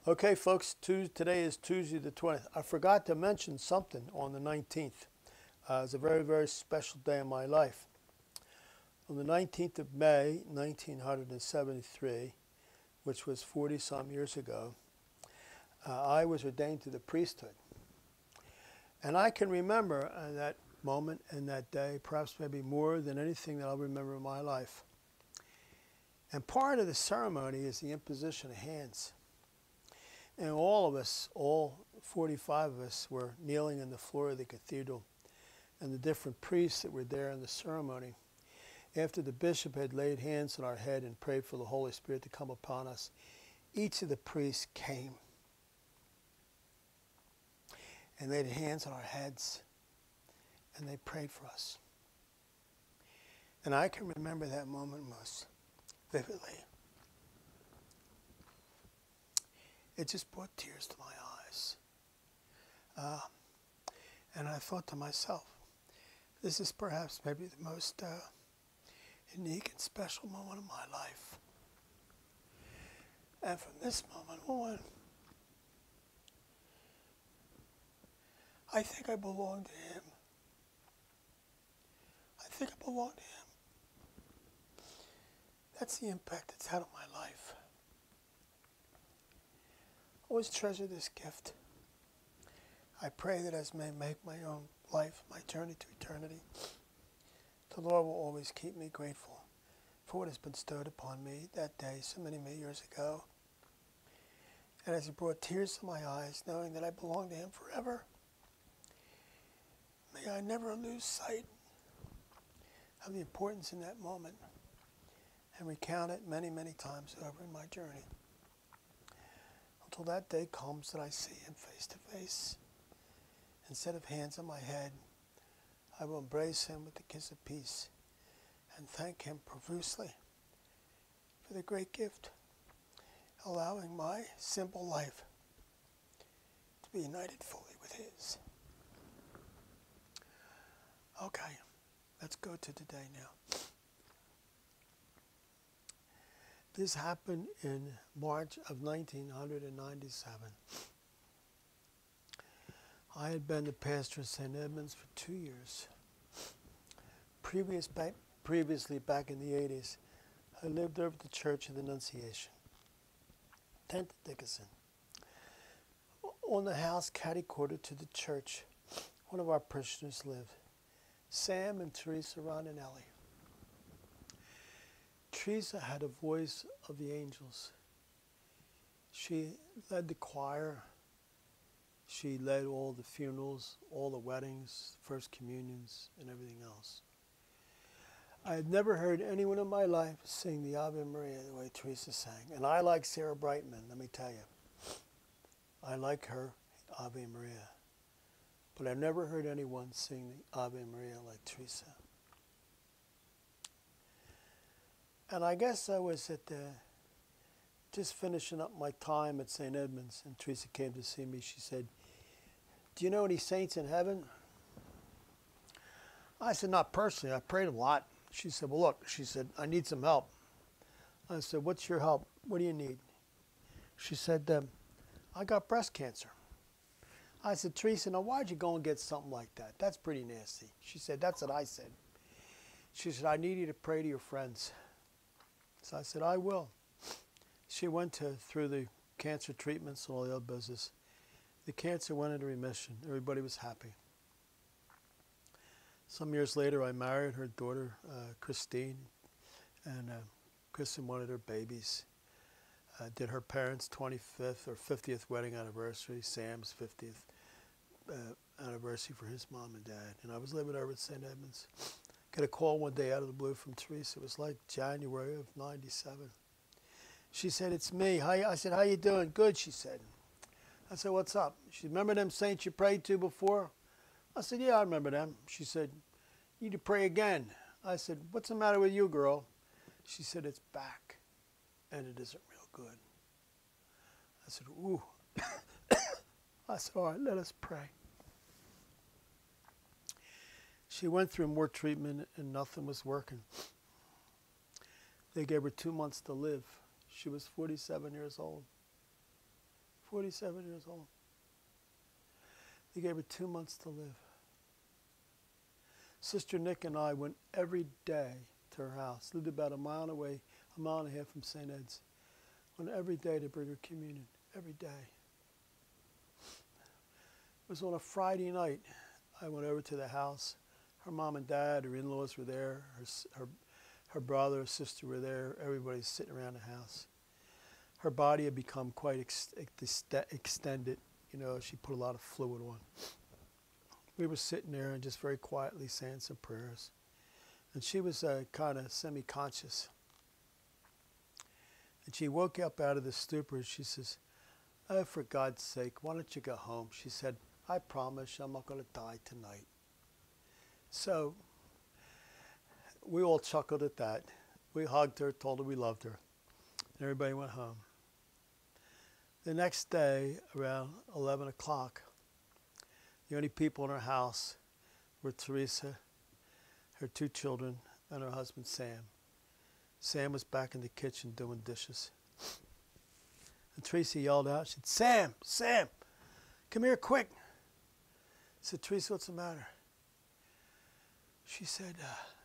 Okay, folks, today is Tuesday the 20th. I forgot to mention something on the 19th. It's a very, very special day in my life. On the 19th of May, 1973, which was 40-some years ago, I was ordained to the priesthood. And I can remember that moment and that day, perhaps maybe more than anything that I'll remember in my life. And part of the ceremony is the imposition of hands. And all of us, all 45 of us, were kneeling on the floor of the cathedral, and the different priests that were there in the ceremony. After the bishop had laid hands on our head and prayed for the Holy Spirit to come upon us, each of the priests came and laid hands on our heads, and they prayed for us. And I can remember that moment most vividly. It just brought tears to my eyes. And I thought to myself, this is perhaps maybe the most unique and special moment of my life. And from this moment on, I think I belong to Him. I think I belong to Him. That's the impact it's had on my life. Always treasure this gift. I pray that as I make my own life, my journey to eternity, the Lord will always keep me grateful for what has been bestowed upon me that day so many years ago. And as He brought tears to my eyes, knowing that I belong to Him forever, may I never lose sight of the importance in that moment and recount it many, many times over in my journey. Until that day comes that I see Him face to face. Instead of hands on my head, I will embrace Him with the kiss of peace and thank Him profusely for the great gift, allowing my simple life to be united fully with His. Okay, let's go to today now. This happened in March of 1997. I had been the pastor of St. Edmunds for 2 years. Previously, back in the 80s, I lived over at the Church of the Annunciation, 10th Dickinson. On the house catty-corner to the church, one of our parishioners lived, Sam and Teresa Ronanelli. Teresa had a voice of the angels. She led the choir. She led all the funerals, all the weddings, first communions, and everything else. I had never heard anyone in my life sing the Ave Maria the way Teresa sang. And I like Sarah Brightman, let me tell you. I like her Ave Maria. But I've never heard anyone sing the Ave Maria like Teresa. And I guess I was just finishing up my time at St. Edmunds, and Teresa came to see me. She said, "Do you know any saints in heaven?" I said, "Not personally. I prayed a lot." She said, "Well, look," she said, "I need some help." I said, "What's your help? What do you need?" She said, "I got breast cancer." I said, "Teresa, now why'd you go and get something like that? That's pretty nasty." She said, "That's what I said." She said, "I need you to pray to your friends." So I said, "I will." She went through the cancer treatments and all the other business. The cancer went into remission. Everybody was happy. Some years later, I married her daughter, Christine, and Kristen wanted her babies. Did her parents' 25th or 50th wedding anniversary, Sam's 50th anniversary for his mom and dad. And I was living over at St. Edmunds. Got a call one day out of the blue from Teresa. It was like January of 97. She said, "It's me." I said, "How you doing?" "Good," she said. I said, "What's up?" She said, "Remember them saints you prayed to before?" I said, "Yeah, I remember them." She said, "You need to pray again." I said, "What's the matter with you, girl?" She said, "It's back, and it isn't real good." I said, "Ooh." I said, "All right, let us pray." She went through more treatment and nothing was working. They gave her 2 months to live. She was 47 years old. 47 years old. They gave her 2 months to live. Sister Nick and I went every day to her house. Lived about a mile away, a mile and a half from St. Ed's. Went every day to bring her communion. Every day. It was on a Friday night. I went over to the house. Her mom and dad, her in-laws were there. Her brother, her sister were there. Everybody's sitting around the house. Her body had become quite extended. You know, she put a lot of fluid on. We were sitting there and just very quietly saying some prayers. And she was kind of semi-conscious. And she woke up out of the stupor. She says, "Oh, for God's sake, why don't you go home?" She said, "I promise I'm not going to die tonight." So we all chuckled at that. We hugged her, told her we loved her. And everybody went home. The next day, around 11 o'clock, the only people in her house were Teresa, her 2 children, and her husband, Sam. Sam was back in the kitchen doing dishes. And Teresa yelled out, she said, "Sam, Sam, come here quick." I said, "Teresa, what's the matter?" She said,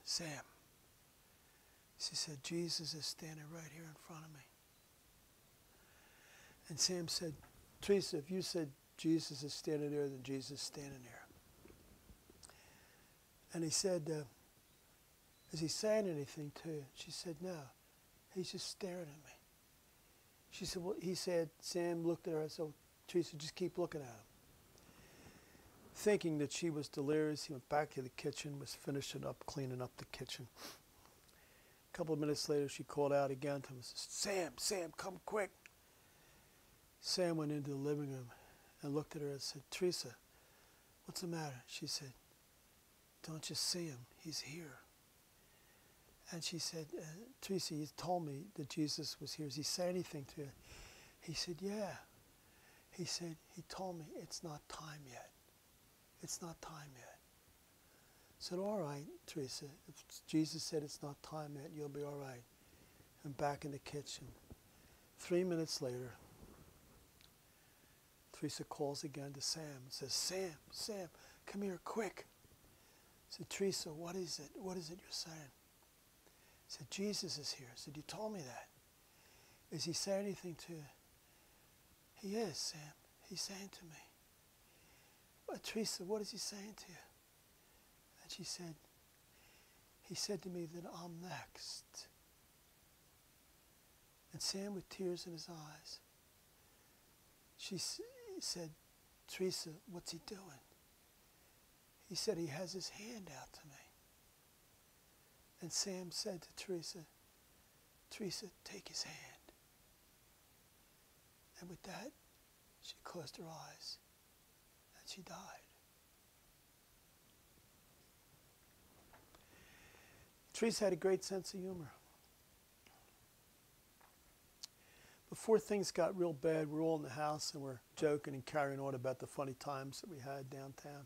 "Sam," she said, "Jesus is standing right here in front of me." And Sam said, "Teresa, if you said Jesus is standing there, then Jesus is standing there." And he said, "Is he saying anything to you?" She said, "No, he's just staring at me." She said, "Well," he said, Sam looked at her and said, "Teresa, just keep looking at him." Thinking that she was delirious, he went back to the kitchen, was finishing up, cleaning up the kitchen. A couple of minutes later, she called out again to him and said, "Sam, Sam, come quick." Sam went into the living room and looked at her and said, "Teresa, what's the matter?" She said, "Don't you see him? He's here." And she said, "Teresa, he told me that Jesus was here. Does he say anything to you?" He said, "Yeah." He said, "He told me it's not time yet. It's not time yet." I said, "All right, Teresa, if Jesus said it's not time yet, you'll be all right." And back in the kitchen. 3 minutes later, Teresa calls again to Sam and says, "Sam, Sam, come here quick." I said, "Teresa, what is it? What is it you're saying?" I said, "Jesus is here." I said, "You told me that. Is he saying anything to you?" "He is, Sam. He's saying to me." "But Teresa, what is he saying to you?" And she said, "He said to me that I'm next." And Sam, with tears in his eyes, she said, "Teresa, what's he doing?" He said, "He has his hand out to me." And Sam said to Teresa, "Teresa, take his hand." And with that, she closed her eyes and she died. Teresa had a great sense of humor. Before things got real bad, we're all in the house and we're joking and carrying on about the funny times that we had downtown.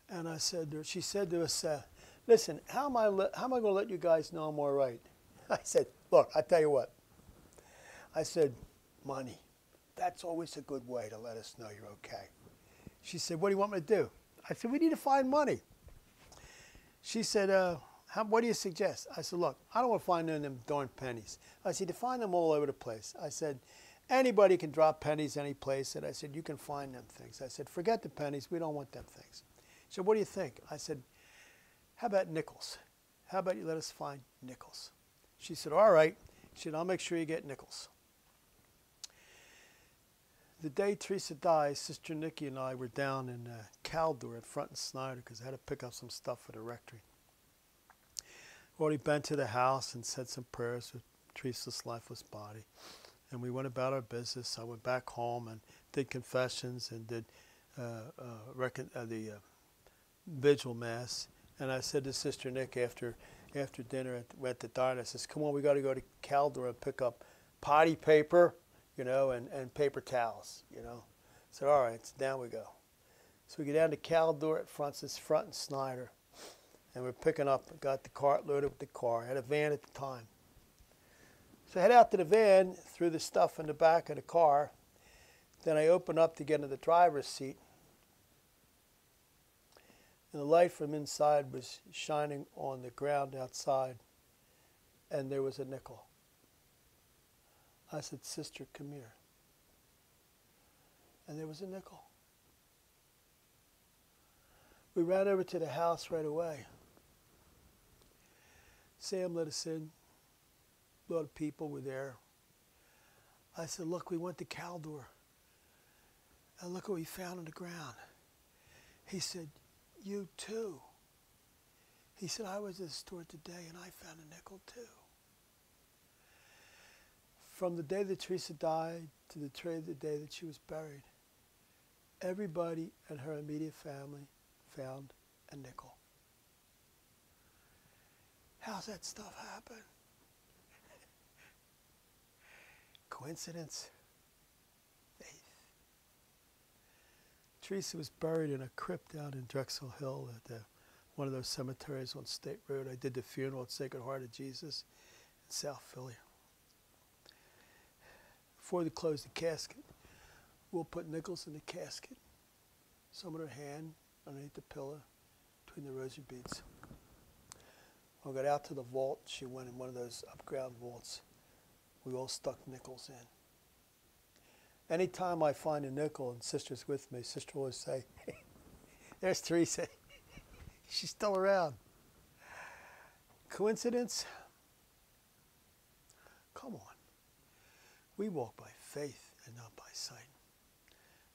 And I said to her, she said to us, "Listen, how am I going to let you guys know I'm all right?" I said, "Look, I tell you what." I said, "Money. That's always a good way to let us know you're okay." She said, "What do you want me to do?" I said, "We need to find money." She said, "What do you suggest?" I said, "Look, I don't want to find none of them darn pennies." I said, "You find them all over the place." I said, "Anybody can drop pennies any place." And I said, "You can find them things." I said, "Forget the pennies. We don't want them things." She said, "What do you think?" I said, "How about nickels? How about you let us find nickels?" She said, "All right." She said, "I'll make sure you get nickels." The day Teresa died, Sister Nikki and I were down in Caldor at Front and Snyder because I had to pick up some stuff for the rectory. Already been to the house and said some prayers for Teresa's lifeless body. And we went about our business. I went back home and did confessions and did the vigil mass. And I said to Sister Nick after dinner at the diner, I says, "Come on, we got to go to Caldor and pick up potty paper, you know, and paper towels, you know." I said, "All right," so down we go. So we get down to Caldor at Front and Snyder. And we're picking up, got the cart loaded with the car. I had a van at the time. So I head out to the van, threw the stuff in the back of the car, Then I opened up to get in the driver's seat, and the light from inside was shining on the ground outside, and there was a nickel. I said, "Sister, come here." And there was a nickel. We ran over to the house right away. Sam let us in. A lot of people were there. I said, "Look, we went to Caldor, and look what we found on the ground." He said, "You too." He said, "I was at the store today, and I found a nickel too." From the day that Teresa died to the day that she was buried, everybody in her immediate family found a nickel. How's that stuff happen? Coincidence? Faith. Teresa was buried in a crypt out in Drexel Hill at one of those cemeteries on State Road. I did the funeral at Sacred Heart of Jesus in South Philly. Before they close the casket, we'll put nickels in the casket, some in her hand, underneath the pillow, between the rosary beads. When I got out to the vault, she went in one of those up-ground vaults. We all stuck nickels in. Anytime I find a nickel and Sister's with me, Sister will always say, "Hey, there's Teresa." She's still around. Coincidence? Come on. We walk by faith and not by sight.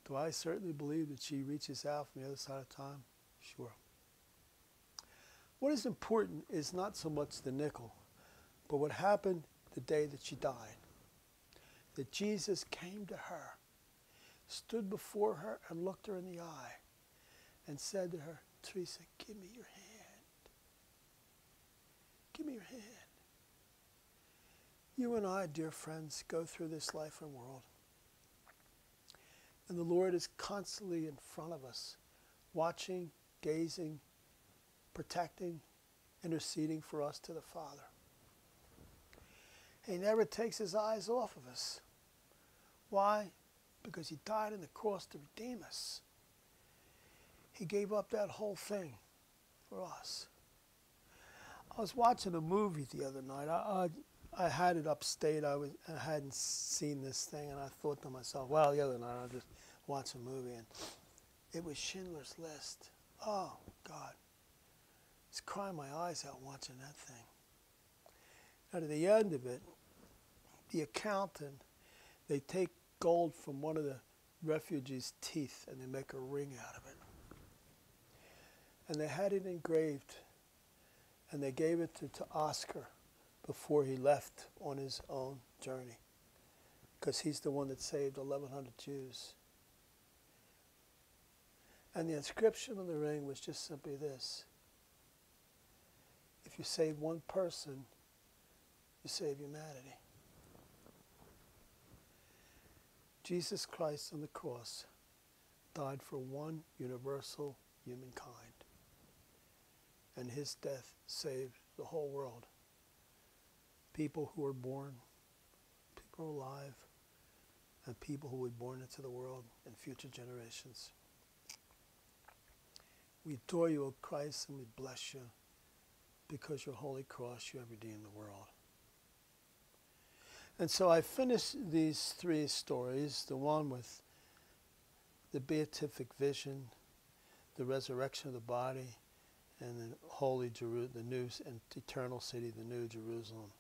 Do I certainly believe that she reaches out from the other side of time? Sure. What is important is not so much the nickel, but what happened the day that she died. That Jesus came to her, stood before her and looked her in the eye and said to her, "Teresa, give me your hand. Give me your hand." You and I, dear friends, go through this life and world. And the Lord is constantly in front of us, watching, gazing, protecting, interceding for us to the Father. He never takes his eyes off of us. Why? Because he died on the cross to redeem us. He gave up that whole thing for us. I was watching a movie the other night. I had it upstate. I hadn't seen this thing, and I thought to myself, well, the other night I just watched a movie, and it was Schindler's List. Oh, God. I was crying my eyes out watching that thing. And at the end of it, the accountant, they take gold from one of the refugees' teeth, and they make a ring out of it. And they had it engraved, and they gave it to Oscar before he left on his own journey, because he's the one that saved 1,100 Jews. And the inscription on the ring was just simply this: if you save one person, you save humanity. Jesus Christ on the cross died for one universal humankind, and his death saved the whole world. People who were born, people who are alive, and people who will be born into the world in future generations. We adore you, O Christ, and we bless you, because your holy cross, you have redeemed the world. And so I finished these three stories, the one with the beatific vision, the resurrection of the body, and the holy Jerusalem, the new and eternal city, the new Jerusalem.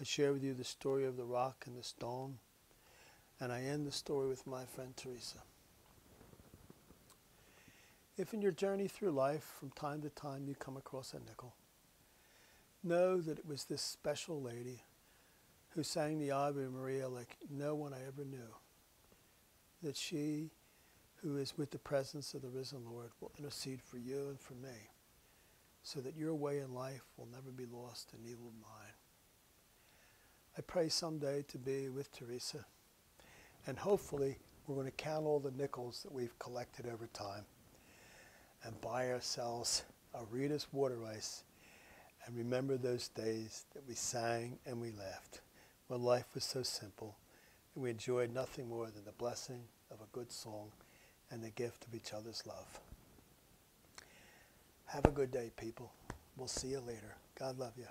I share with you the story of the rock and the stone, and I end the story with my friend Teresa. If in your journey through life, from time to time, you come across a nickel, know that it was this special lady who sang the Ave Maria like no one I ever knew, that she, who is with the presence of the risen Lord, will intercede for you and for me, so that your way in life will never be lost, and neither will mine. I pray someday to be with Teresa, and hopefully we're going to count all the nickels that we've collected over time and buy ourselves a Rita's water ice and remember those days that we sang and we laughed when life was so simple And we enjoyed nothing more than the blessing of a good song and the gift of each other's love. Have a good day, people. We'll see you later. God love you.